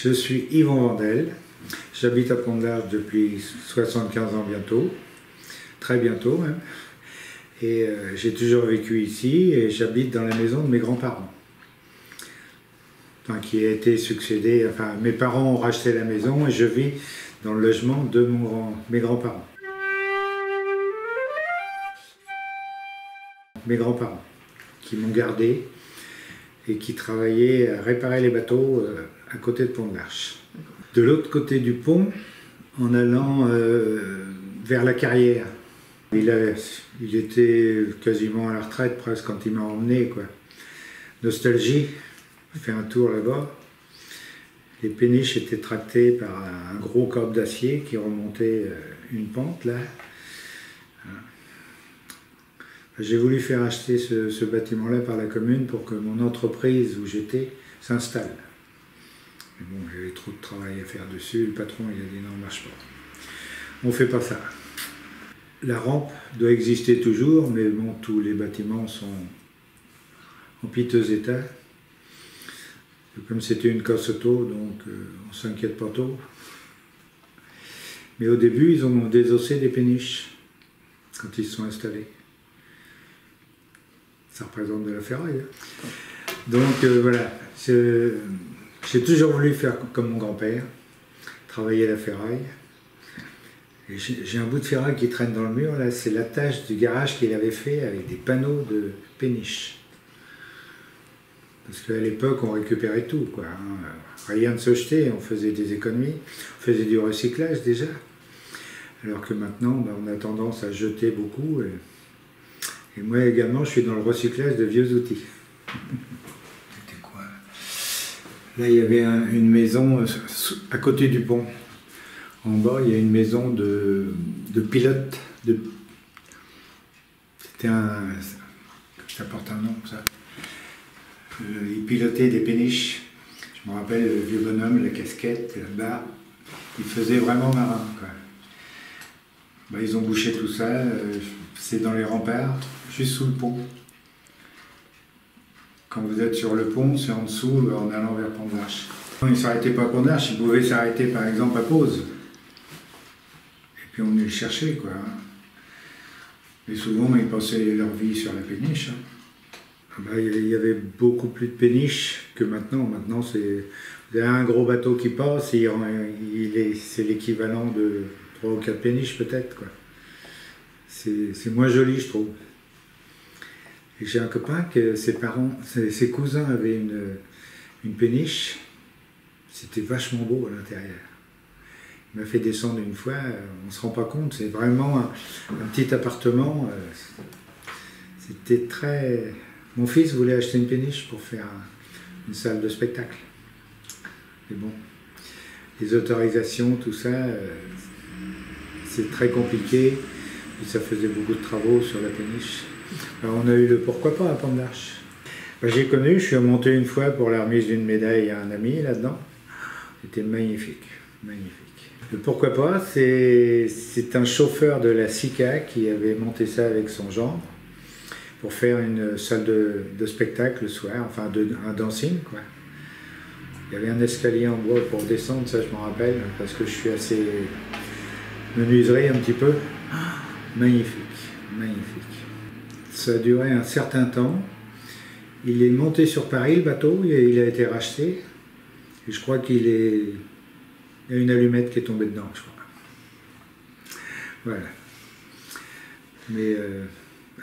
Je suis Yvon Vandel, j'habite à Pont-de-l'Arche depuis 75 ans bientôt, très bientôt même, et j'ai toujours vécu ici et j'habite dans la maison de mes grands-parents, qui a été succédée, mes parents ont racheté la maison et je vis dans le logement de mes grands-parents. Mes grands-parents qui m'ont gardé et qui travaillaient à réparer les bateaux à côté de Pont-de-l'Arche. De l'autre côté du pont, en allant vers la carrière. Il était quasiment à la retraite presque quand il m'a emmené, quoi. Nostalgie, j'ai fait un tour là-bas. Les péniches étaient tractées par un gros câble d'acier qui remontait une pente là. J'ai voulu faire acheter ce bâtiment-là par la commune pour que mon entreprise où j'étais s'installe. Mais bon, j'avais trop de travail à faire dessus, le patron il a dit non, marche pas. On fait pas ça. La rampe doit exister toujours, mais bon, tous les bâtiments sont en piteux état. Comme c'était une casse auto, donc on s'inquiète pas trop. Mais au début, ils ont désossé des péniches quand ils se sont installés. Ça représente de la ferraille. Hein. Donc voilà, j'ai toujours voulu faire comme mon grand-père, travailler la ferraille. J'ai un bout de ferraille qui traîne dans le mur, là, c'est l'attache du garage qu'il avait fait avec des panneaux de péniche. Parce qu'à l'époque, on récupérait tout, quoi. Hein. Rien ne se jetait, on faisait des économies, on faisait du recyclage déjà. Alors que maintenant, on a tendance à jeter beaucoup. Et moi également, je suis dans le recyclage de vieux outils. C'était quoi? Là, il y avait une maison à côté du pont. En bas, il y a une maison de pilote. C'était ça porte un nom, ça. Il pilotait des péniches. Je me rappelle le vieux bonhomme, la casquette, la barbe. Il faisait vraiment marin, quoi. Bah, ils ont bouché tout ça. C'est dans les remparts, juste sous le pont. Quand vous êtes sur le pont, c'est en dessous, en allant vers Pont-de-l'Arche. Ils ne s'arrêtaient pas à Pont-de-l'Arche, ils pouvaient s'arrêter par exemple à Pause. Et puis on venait le chercher, quoi. Et souvent, ils passaient leur vie sur la péniche. Il y avait beaucoup plus de péniches que maintenant. Maintenant, vous avez un gros bateau qui passe, c'est l'équivalent de 3 ou 4 péniches peut-être, quoi. C'est moins joli, je trouve. Et j'ai un copain que ses cousins avaient une péniche. C'était vachement beau à l'intérieur. Il m'a fait descendre une fois, on ne se rend pas compte, c'est vraiment un petit appartement. C'était très... Mon fils voulait acheter une péniche pour faire une salle de spectacle. Mais bon, les autorisations, tout ça, c'est très compliqué. Et ça faisait beaucoup de travaux sur la péniche. Alors on a eu le pourquoi pas à Pont-de-l'Arche. J'ai connu, je suis remonté une fois pour la remise d'une médaille à un ami là-dedans. C'était magnifique, magnifique. Le pourquoi pas, c'est un chauffeur de la SICA qui avait monté ça avec son gendre pour faire une salle de spectacle le soir, enfin un dancing, quoi. Il y avait un escalier en bois pour descendre, ça je m'en rappelle, parce que je suis assez menuiserie un petit peu. Magnifique, magnifique. Ça a duré un certain temps. Il est monté sur Paris, le bateau, et il a été racheté. Et je crois qu'il y a une allumette qui est tombée dedans, je crois. Voilà. Mais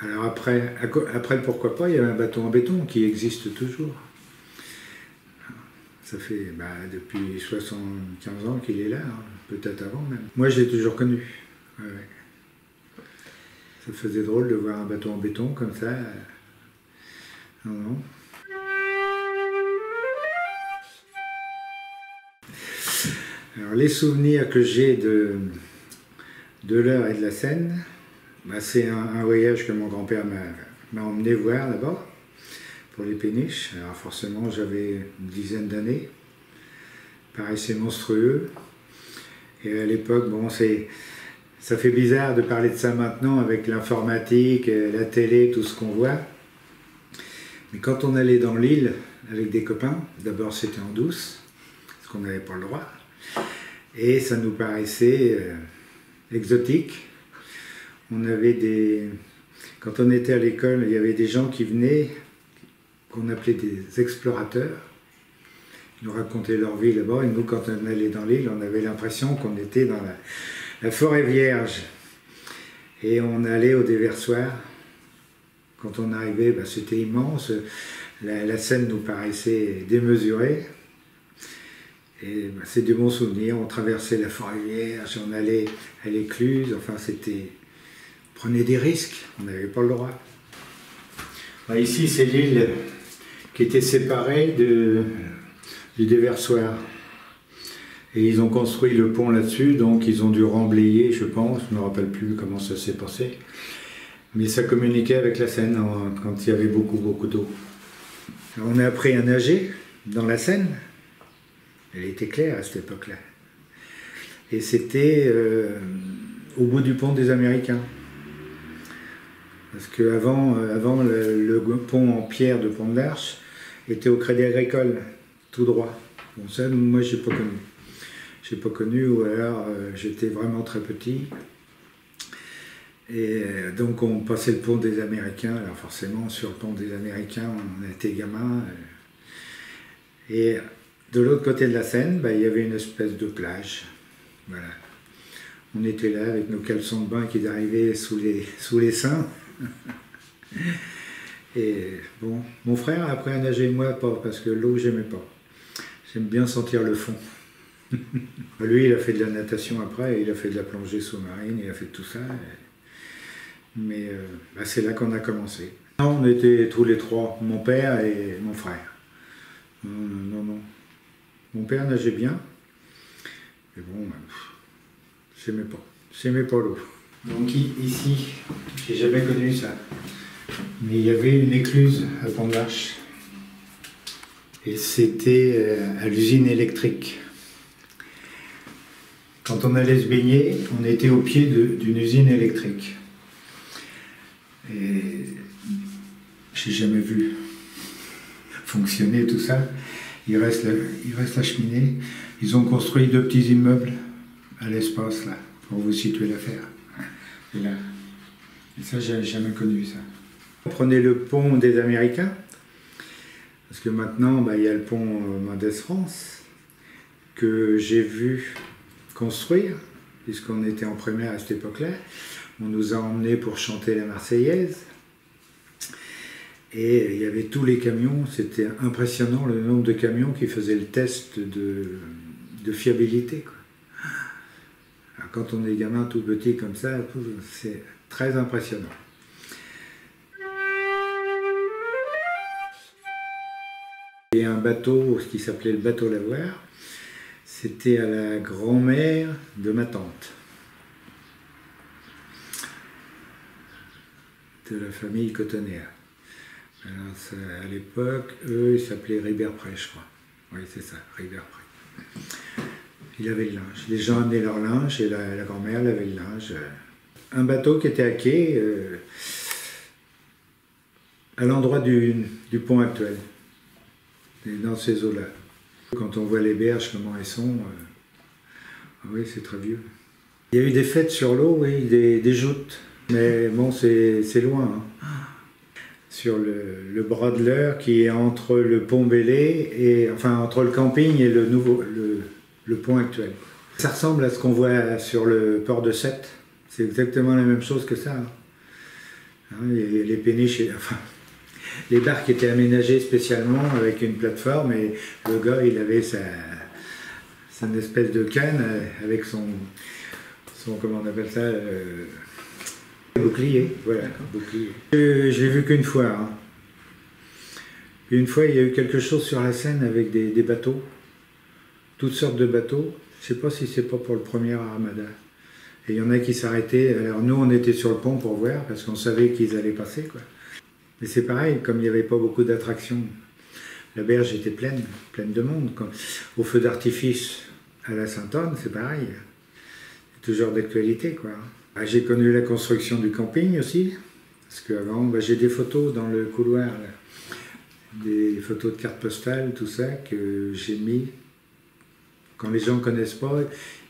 alors après le pourquoi pas, il y avait un bateau en béton qui existe toujours. Ça fait depuis 75 ans qu'il est là, hein, peut-être avant même. Moi, je l'ai toujours connu. Ouais. Ça faisait drôle de voir un bateau en béton comme ça. Non. Alors les souvenirs que j'ai de l'Eure et de la Seine, c'est un voyage que mon grand-père m'a emmené voir là-bas, pour les péniches. Alors forcément j'avais une dizaine d'années, paraissait monstrueux. Et à l'époque, bon, ça fait bizarre de parler de ça maintenant avec l'informatique, la télé, tout ce qu'on voit. Mais quand on allait dans l'île avec des copains, d'abord c'était en douce, qu'on n'avait pas le droit. Et ça nous paraissait exotique. On avait quand on était à l'école, il y avait des gens qui venaient, qu'on appelait des explorateurs. Ils nous racontaient leur vie là-bas, et nous, quand on allait dans l'île, on avait l'impression qu'on était dans la forêt vierge. Et on allait au déversoir. Quand on arrivait, c'était immense. La scène nous paraissait démesurée. Et c'est des bons souvenirs. On traversait la forêt vierge, on allait à l'écluse. Enfin, on prenait des risques. On n'avait pas le droit. Ici, c'est l'île qui était séparée du déversoir. Et ils ont construit le pont là-dessus, donc ils ont dû remblayer, je pense, je ne me rappelle plus comment ça s'est passé. Mais ça communiquait avec la Seine quand il y avait beaucoup d'eau. On a appris à nager dans la Seine. Elle était claire à cette époque-là. Et c'était au bout du pont des Américains. Parce qu'avant, le pont en pierre de Pont de l'Arche était au Crédit Agricole, tout droit. Bon, ça, moi, je n'ai pas connu. Je n'ai pas connu, ou alors j'étais vraiment très petit. Et donc on passait le pont des Américains, alors forcément sur le pont des Américains on était gamin. Et de l'autre côté de la Seine, il y avait une espèce de plage. Voilà. On était là avec nos caleçons de bain qui arrivaient sous les seins. Et bon, mon frère a appris à nager, moi pas, parce que l'eau j'aimais pas. J'aime bien sentir le fond. Lui il a fait de la natation après, il a fait de la plongée sous-marine, il a fait tout ça. Mais c'est là qu'on a commencé. On était tous les trois, mon père et mon frère. Non. Mon père nageait bien, mais bon, j'aimais pas l'eau. Donc ici, j'ai jamais connu ça. Mais il y avait une écluse à Pont de l'Arche. Et c'était à l'usine électrique. Quand on allait se baigner, on était au pied d'une usine électrique. Et j'ai jamais vu fonctionner tout ça. Il reste la cheminée. Ils ont construit 2 petits immeubles à l'espace là, pour vous situer l'affaire. Et là. Et ça, j'ai jamais connu ça. On prenait le pont des Américains, parce que maintenant, il y a le pont Mendès France, que j'ai vu construire, puisqu'on était en primaire à cette époque-là. On nous a emmenés pour chanter la Marseillaise. Et il y avait tous les camions, c'était impressionnant le nombre de camions qui faisaient le test de fiabilité, quoi. Alors, quand on est gamin tout petit comme ça, c'est très impressionnant. Il y a un bateau, ce qui s'appelait le bateau Lavoir, c'était à la grand-mère de ma tante. De la famille cotonnière. Alors, à l'époque, eux, ils s'appelaient Ribert-Près, je crois. Oui, c'est ça, Ribert-Près. Il avait le linge. Les gens amenaient leur linge et la grand-mère avait le linge. Un bateau qui était à quai à l'endroit du pont actuel, dans ces eaux-là. Quand on voit les berges, comment elles sont, oui, c'est très vieux. Il y a eu des fêtes sur l'eau, oui, des joutes. Mais bon, c'est loin. Hein. Sur le bras de l'Eure qui est entre le pont Bélé, enfin entre le camping et le pont actuel. Ça ressemble à ce qu'on voit sur le port de Sète. C'est exactement la même chose que ça. Hein, les péniches, enfin, les barques étaient aménagées spécialement avec une plateforme et le gars il avait sa espèce de canne avec son comment on appelle ça, bouclier, voilà, bouclier. Je l'ai vu qu'une fois. Hein. Une fois, il y a eu quelque chose sur la Seine avec des bateaux, toutes sortes de bateaux. Je ne sais pas si c'est pas pour le premier Armada. Et il y en a qui s'arrêtaient. Alors nous, on était sur le pont pour voir, parce qu'on savait qu'ils allaient passer, quoi. Mais c'est pareil, comme il n'y avait pas beaucoup d'attractions, la berge était pleine de monde. Au feu d'artifice à la Sainte-Anne, c'est pareil. C'est toujours d'actualité, quoi. J'ai connu la construction du camping aussi, parce qu'avant, j'ai des photos dans le couloir, là. Des photos de cartes postales, tout ça, que j'ai mis Quand les gens ne connaissent pas,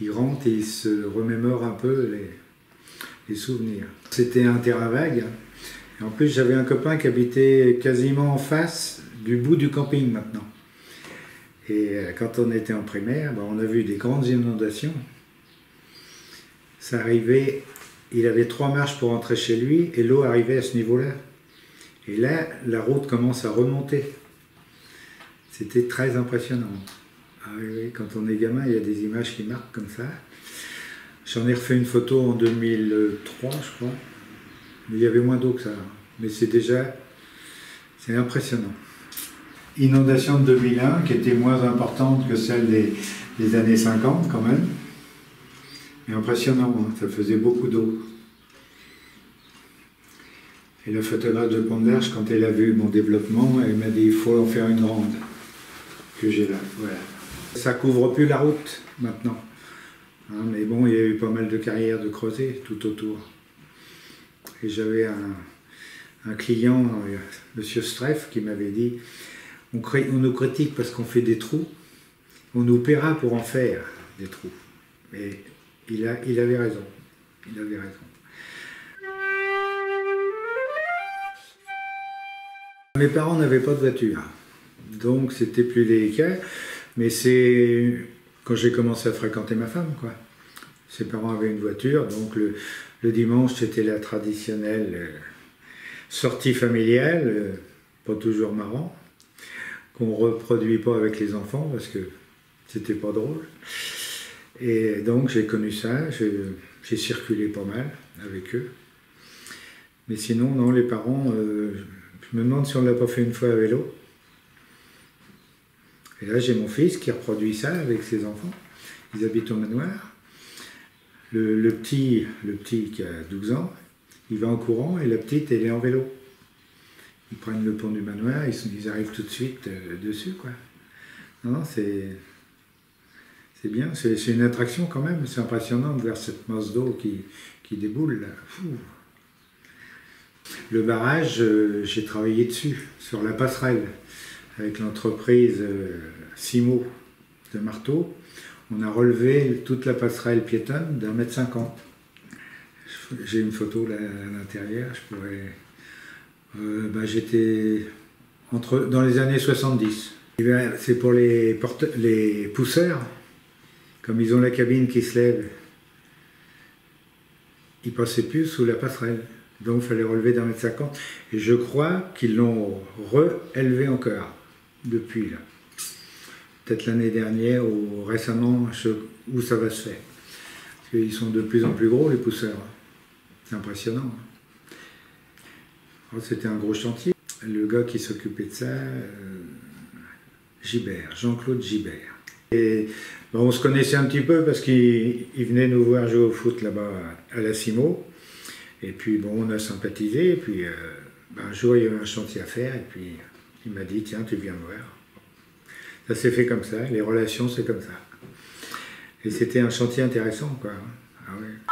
ils rentrent et ils se remémorent un peu les souvenirs. C'était un terrain vague. Et en plus, j'avais un copain qui habitait quasiment en face du bout du camping maintenant. Et quand on était en primaire, on a vu des grandes inondations. Ça arrivait, il avait 3 marches pour entrer chez lui et l'eau arrivait à ce niveau-là. Et là, la route commence à remonter. C'était très impressionnant. Ah oui, quand on est gamin, il y a des images qui marquent comme ça. J'en ai refait une photo en 2003, je crois. Mais il y avait moins d'eau que ça. Mais c'est impressionnant. Inondation de 2001, qui était moins importante que celle des années 50 quand même. Mais impressionnant, hein, ça faisait beaucoup d'eau. Et la photographe de Pont-de-l'Arche, quand elle a vu mon développement, elle m'a dit il faut en faire une grande, que j'ai là. Voilà. Ça couvre plus la route maintenant. Hein, mais bon, il y a eu pas mal de carrières de creusés tout autour. Et j'avais un client, monsieur Streff, qui m'avait dit on nous critique parce qu'on fait des trous, on nous paiera pour en faire des trous. Et il avait raison. Il avait raison. Mes parents n'avaient pas de voiture, donc c'était plus délicat, mais c'est quand j'ai commencé à fréquenter ma femme, quoi. Ses parents avaient une voiture, donc le dimanche c'était la traditionnelle sortie familiale, pas toujours marrant, qu'on reproduit pas avec les enfants parce que c'était pas drôle. Et donc j'ai connu ça, j'ai circulé pas mal avec eux. Mais sinon, non, les parents, je me demande si on ne l'a pas fait une fois à vélo. Et là, j'ai mon fils qui reproduit ça avec ses enfants. Ils habitent au manoir. Le petit qui a 12 ans, il va en courant et la petite, elle est en vélo. Ils prennent le pont du manoir, ils arrivent tout de suite dessus, quoi. Non, c'est bien, c'est une attraction quand même. C'est impressionnant de voir cette masse d'eau qui déboule, là. Fou. Le barrage, j'ai travaillé dessus, sur la passerelle, avec l'entreprise Simo de Marteau. On a relevé toute la passerelle piétonne d'1,50 m. J'ai une photo là à l'intérieur, je pourrais... j'étais dans les années 70. C'est pour les pousseurs, comme ils ont la cabine qui se lève, ils passaient plus sous la passerelle. Donc il fallait relever d'1,50 m. Et je crois qu'ils l'ont réélevé encore depuis là. Peut-être l'année dernière ou récemment, où ça va se faire. Parce qu'ils sont de plus en plus gros, les pousseurs. C'est impressionnant. C'était un gros chantier. Le gars qui s'occupait de ça, Gibert, Jean-Claude Gibert. Et on se connaissait un petit peu parce qu'il venait nous voir jouer au foot là-bas à la Simo. Et puis on a sympathisé, et puis un jour il y avait un chantier à faire, et puis il m'a dit tiens tu viens me voir. Ça s'est fait comme ça, les relations c'est comme ça. Et c'était un chantier intéressant quoi. Ah ouais.